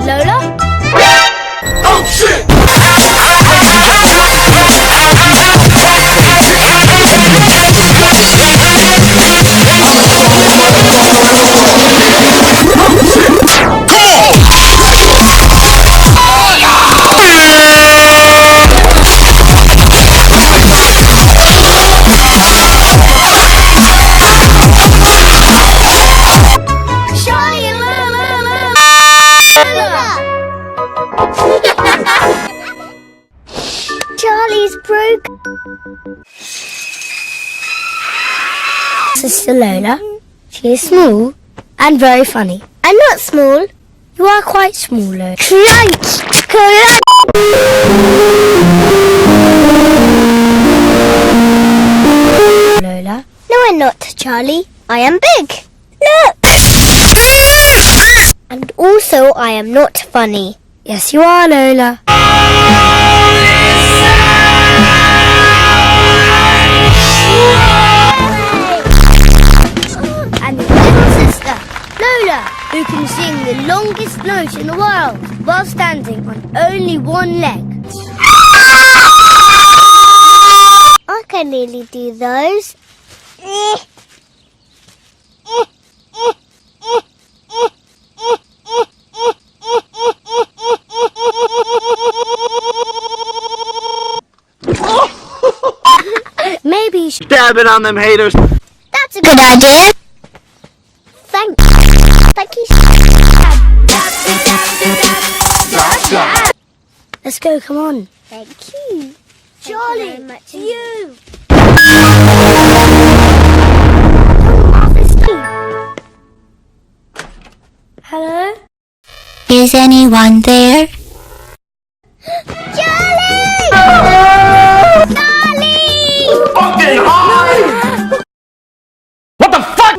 Lola? Oh shit! Charlie and Lola! Charlie's broke. Sister Lola. She is small and very funny. I'm not small. You are quite small, Lola. Crunch! Crunch! Lola? No, I'm not, Charlie. I am big. Look! And also, I am not funny. Yes, you are, Lola. And your little sister, Lola, who can sing the longest note in the world while standing on only one leg. I can nearly do those. Maybe you should Dab it on them haters. That's a good idea. Thank you. Let's go, come on. Thank you. Charlie, to you. Hello? Is anyone there? Charlie! Charlie! Fucking high! What the fuck?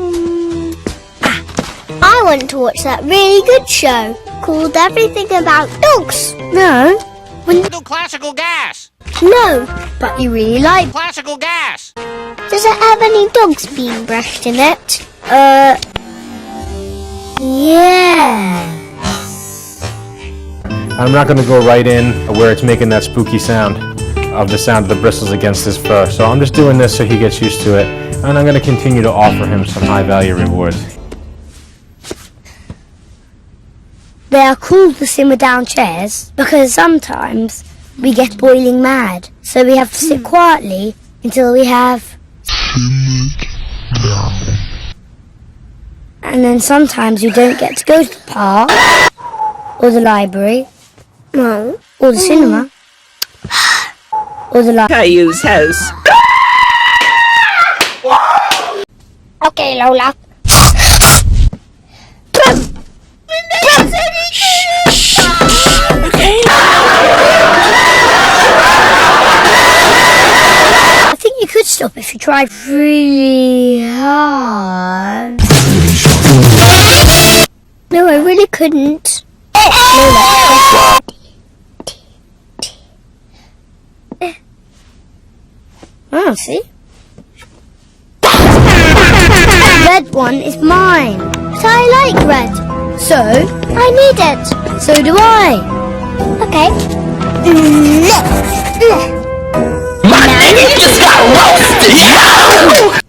I want to watch that really good show called Everything About Dogs. No. Do classical gas. No, but you really like. Classical gas. Does it have any dogs being brushed in it? Yeah. I'm not going to go right in where it's making that spooky sound of the sound of the bristles against his fur. So I'm just doing this so he gets used to it. And I'm going to continue to offer him some high-value rewards. They are called the simmer down chairs because sometimes we get boiling mad. So we have to sit quietly until we have simmered down. And then sometimes we don't get to go to the park or the library. No. Or the cinema. Or the Caillou's house. Okay, Lola. I think you could stop if you tried really hard. No, I really couldn't. Lola. Oh, see? The red one is mine. But I like red. So, I need it. So do I. Okay. My nigga just got roasted!